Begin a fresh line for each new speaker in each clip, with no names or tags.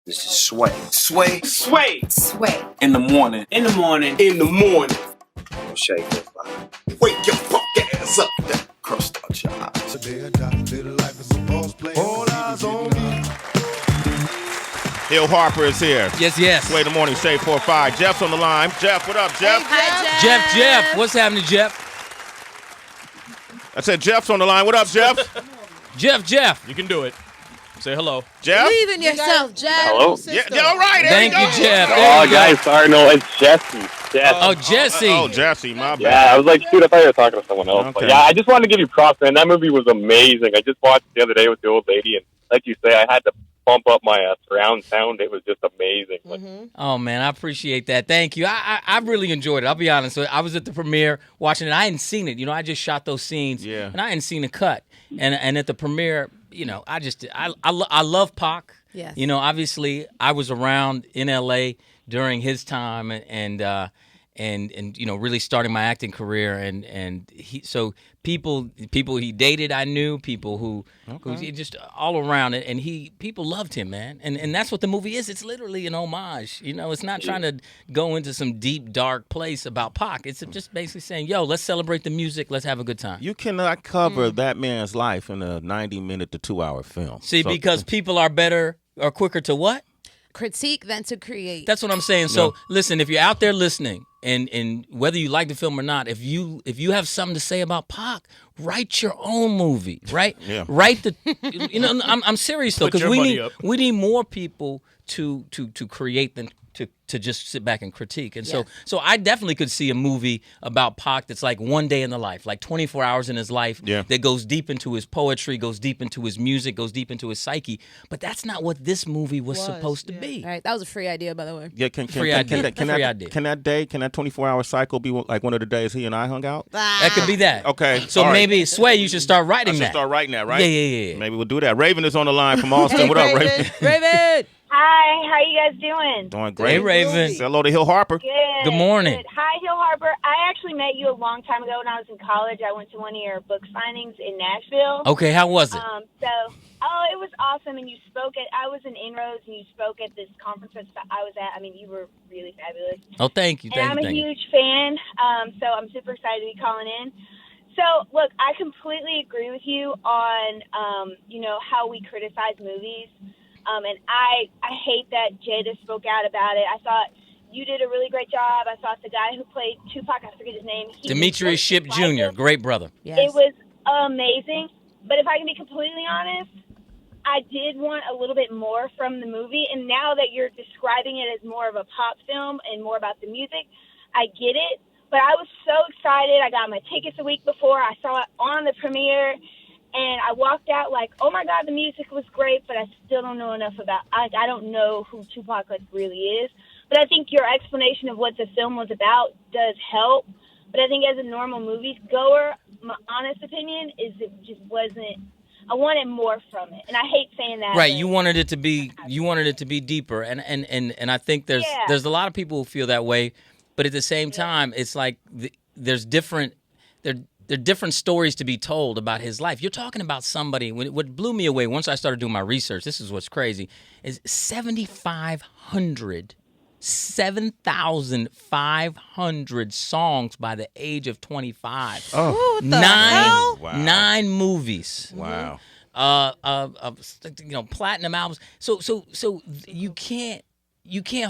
This is Sway.
Sway.
Sway.
Sway.
In the morning.
In the morning.
In the morning.
Shake that fire.
Wake your fuck ass up.
That crust out your eyes.
Today I got a little life as a boss player. All eyes on me.
Hill Harper is here.
Yes.
Sway the morning, Shade 4-5. Jeff's on the line. Jeff, what up, Jeff?
Hi,
Jeff. What's happening, Jeff?
I said Jeff's on the line. What up, Jeff?
Jeff.
You can do it. Say hello.
Jeff?
Believe in yourself, Jeff.
Hello?
Yeah, all right. There
Thank
you
you,
go.
Jeff.
Oh, guys, sorry, no, it's Jesse.
Oh, Jesse.
Oh, Jesse, my bad.
Yeah, I was like, shoot, I thought you were talking to someone else.
Okay.
But yeah, I just wanted to give you props, man. That movie was amazing. I just watched it the other day with the old lady, and like you say, I had to bump up my surround sound. It was just amazing.
Oh, man, I appreciate that. Thank you. I really enjoyed it. I'll be honest. So I was at the premiere watching it. I hadn't seen it. You know, I just shot those scenes, and I hadn't seen the cut. And at the premiere, you know, I love Pac.
Yes.
You know, obviously, I was around in L.A. during his time, and you know, really starting my acting career, and people he dated, I knew people who just all around it, and people loved him, man, and that's what the movie is. It's literally an homage. You know, it's not trying to go into some deep dark place about Pac. It's just basically saying, yo, let's celebrate the music, let's have a good time.
You cannot cover that man's life in a 90-minute to 2-hour film.
See, because people are better or quicker to what?
Critique than to create.
That's what I'm saying. So listen, if you're out there listening, and whether you like the film or not, if you have something to say about Pac, write your own movie, right?
Yeah.
Write the, you know, I'm serious though, because we need more people to create than to just sit back and critique. And so I definitely could see a movie about Pac that's like one day in the life, like 24 hours in his life, that goes deep into his poetry, goes deep into his music, goes deep into his psyche. But that's not what this movie was supposed to be.
All right, that was a free idea, by the way.
Yeah, can
Free idea. Free idea.
Can that 24-hour cycle be like one of the days he and I hung out?
That could be that.
Okay.
So maybe, Sway, you should start writing
I should
that.
start writing that, right?
Yeah.
Maybe we'll do that. Raven is on the line from Austin.
Hey,
What up, Raven?
Raven!
Hi, how you guys doing?
Doing great.
Hey, Raven.
Say hello to Hill Harper.
Good.
Good morning.
Good. Hi, Hill Harper. I actually met you a long time ago when I was in college. I went to one of your book signings in Nashville.
Okay, how was it?
It was awesome, and you spoke at, I was in Inroads, and you spoke at this conference that I was at. I mean, you were really fabulous.
Oh, thank you.
And I'm a huge fan, so I'm super excited to be calling in. So, look, I completely agree with you on, how we criticize movies. And I hate that Jada spoke out about it. I thought you did a really great job. I thought the guy who played Tupac, I forget his name.
Demetrius Shipp Jr., great brother.
Yes.
It was amazing. But if I can be completely honest, I did want a little bit more from the movie. And now that you're describing it as more of a pop film and more about the music, I get it. But I was so excited. I got my tickets a week before. I saw it on the premiere. And I walked out like, oh, my God, the music was great, but I still don't know enough about I don't know who Tupac really is. But I think your explanation of what the film was about does help. But I think as a normal moviegoer, my honest opinion is it just wasn't – I wanted more from it. And I hate saying that.
Right, you wanted it to be deeper. And I think there's a lot of people who feel that way. But at the same time, it's like there's different there are different stories to be told about his life. You're talking about somebody, what blew me away once I started doing my research, this is what's crazy, is 7,500 songs by the age of 25.
Oh.
Nine movies.
Wow.
Platinum albums. So you can't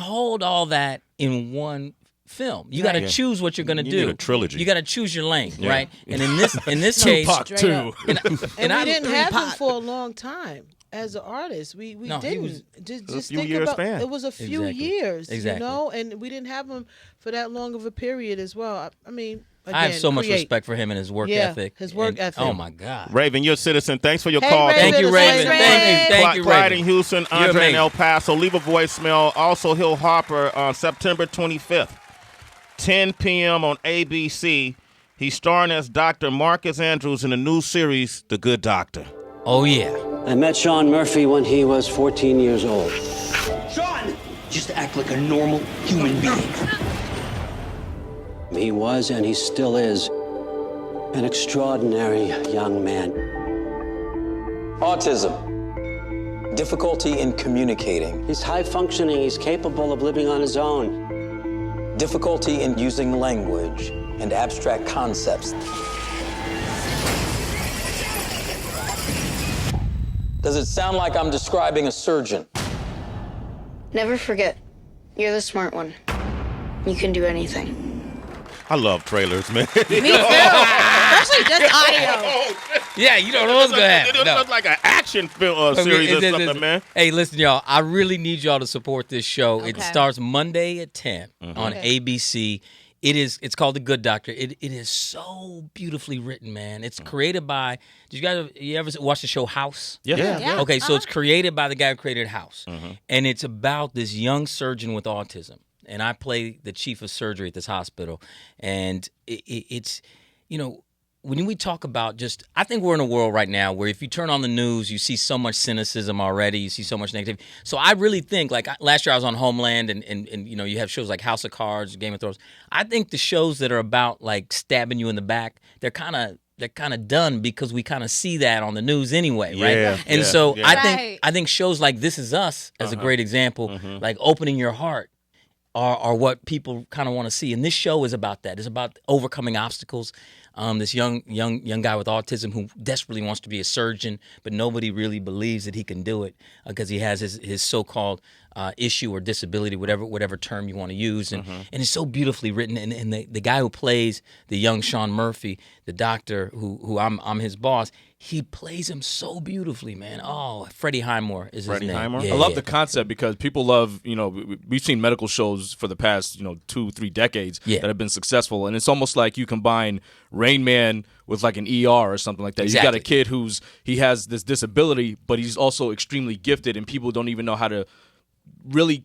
hold all that in one film. You got to choose what you're going to do.
You need a trilogy.
You got to choose your lane, right? And in this case,
Tupac too.
And we didn't have him for a long time as an artist. We didn't. Just think about
span.
it was a few years,
exactly.
and we didn't have him for that long of a period as well. I mean, again,
I have so much respect for him and his work ethic.
His work ethic.
Oh my God.
Raven, you're a citizen. Thanks for your call.
Raven,
Thank you, Raven. Thank you,
Clyde
Raven.
in Houston, Andre in El Paso. Leave a voicemail. Also, Hill Harper on September 25th. 10 p.m. on ABC. He's starring as Dr. Marcus Andrews in the new series, The Good Doctor.
Oh, yeah.
I met Sean Murphy when he was 14 years old.
Sean! Just act like a normal human being.
He was, and he still is, an extraordinary young man.
Autism. Difficulty in communicating.
He's high functioning. He's capable of living on his own.
Difficulty in using language and abstract concepts. Does it sound like I'm describing a surgeon?
Never forget, you're the smart one. You can do anything.
I love trailers, man.
Me too. Especially just audio.
Yeah, you don't know what's going to happen.
It looks like an action film series or something, man.
Hey, listen, y'all. I really need y'all to support this show.
Okay.
It starts Monday at 10 on ABC. It's called The Good Doctor. It is so beautifully written, man. It's created by. You ever watch the show House?
Yeah.
Okay, so it's created by the guy who created House, and it's about this young surgeon with autism. And I play the chief of surgery at this hospital, and it's, when we talk about I think we're in a world right now where if you turn on the news, you see so much cynicism already, you see so much negativity. So I really think, like last year I was on Homeland, and you have shows like House of Cards, Game of Thrones. I think the shows that are about like stabbing you in the back, they're kind of done because we kind of see that on the news anyway, right?
Yeah,
and
yeah,
so
yeah.
I think shows like This Is Us as a great example, like opening your heart. Are what people kind of want to see, and this show is about that. It's about overcoming obstacles. This young guy with autism who desperately wants to be a surgeon, but nobody really believes that he can do it because he has his so-called issue or disability, whatever term you want to use, and it's so beautifully written. And the guy who plays the young Sean Murphy, the doctor who I'm his boss, he plays him so beautifully, man. Oh, Freddie Highmore is his name.
Highmore?
Yeah,
I love the concept because people love, we've seen medical shows for the past, 2-3 decades that have been successful. And it's almost like you combine Rain Man with like an ER or something like that.
Exactly.
You got a kid he has this disability, but he's also extremely gifted, and people don't even know how to really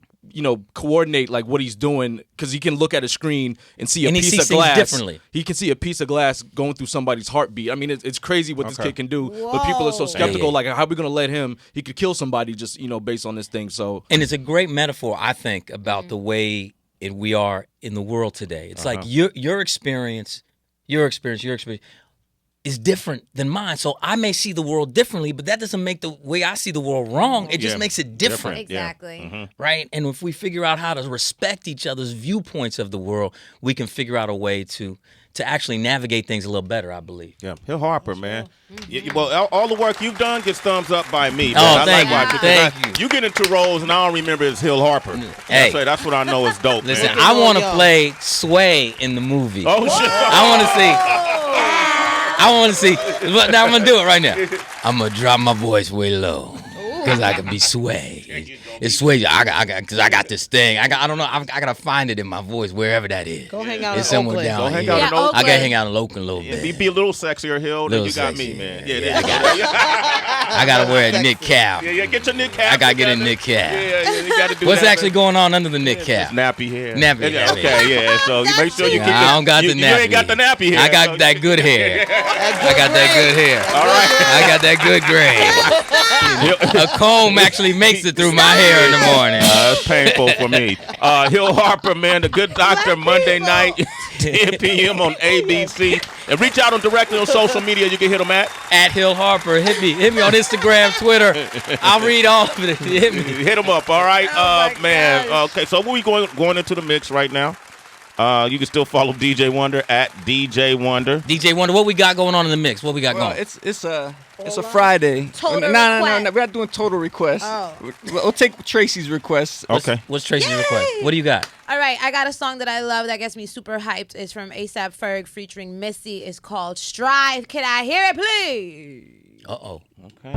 coordinate like what he's doing, because he can look at a screen and see a piece of glass
differently.
He can see a piece of glass going through somebody's heartbeat. I mean, it's crazy what this kid can do, but people are so skeptical. Like, how are we going to let him? He could kill somebody just based on this thing. So,
and it's a great metaphor, I think, about the way we are in the world today. It's like your experience is different than mine. So I may see the world differently, but that doesn't make the way I see the world wrong. It just makes it different.
Exactly.
Right? And if we figure out how to respect each other's viewpoints of the world, we can figure out a way to actually navigate things a little better, I believe.
Yeah, Hill Harper, man. Well, all the work you've done gets thumbs up by me.
Oh, thank you. Thank you.
You get into roles, and I don't remember it's Hill Harper.
Hey.
That's what I know is dope,
Listen,
man.
I want to play Sway in the movie.
Oh, shit.
I want to see. Now I'm going to do it right now. I'm going to drop my voice way low because I can be Sway. It's Sway. Because I got this thing. I don't know. I got to find it in my voice, wherever that is.
Go hang out
it's
in
somewhere
Oakland.
down
Go
here.
hang out in Oakland.
I got to hang out in Oakland a little bit.
Be a little sexier, Hill, than you got me, man. Yeah.
I got to wear a knit cap.
Yeah, get your knit cap.
I got to get a knit cap.
Yeah, you got to do
What's
that,
actually going on under the knit cap?
It's nappy hair.
Nappy hair.
Okay, yeah. So you make sure you keep
I don't got the nappy.
You ain't got the nappy hair.
I got that good hair. I got that good hair.
All right.
I got that good gray. A comb actually makes it through my hair in the morning.
It's painful for me. Hill Harper, man, The Good Doctor, Monday night, 10 p.m. on ABC. And reach out directly on social media. You can hit him at
Hill Harper. Hit me on Instagram, Twitter. I'll read all of it. Hit me.
Hit him up. All right, man. Okay, so we going into the mix right now. You can still follow DJ Wonder at DJ Wonder.
DJ Wonder, what we got going on in the mix? What we got going?
It's a Friday.
Total
No. We're not doing total requests.
Oh.
We'll take Tracy's request.
Okay.
What's Tracy's request? What do you got?
All right, I got a song that I love that gets me super hyped. It's from A$AP Ferg featuring Missy. It's called Strive. Can I hear it, please?
Uh-oh.
Okay.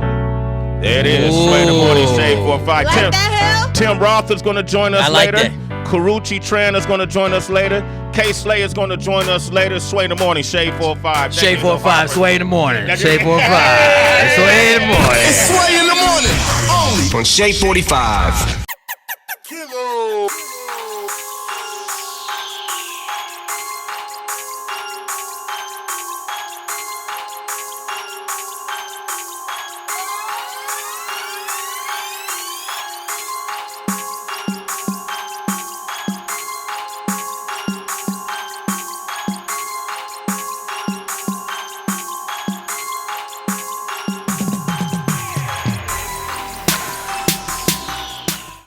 There it is. Sway in the morning, Shade 4-5.
Like that, Hill?
Tim Roth is going to join us
I like
later.
that.
Karuchi Tran is going to join us later. K Slay is going to join us later. Sway in the morning, Shade 4-5.
Shade 4-5, Sway in the morning. Shade 4-5, Sway in the morning.
It's Sway in the morning, only on Shade 45.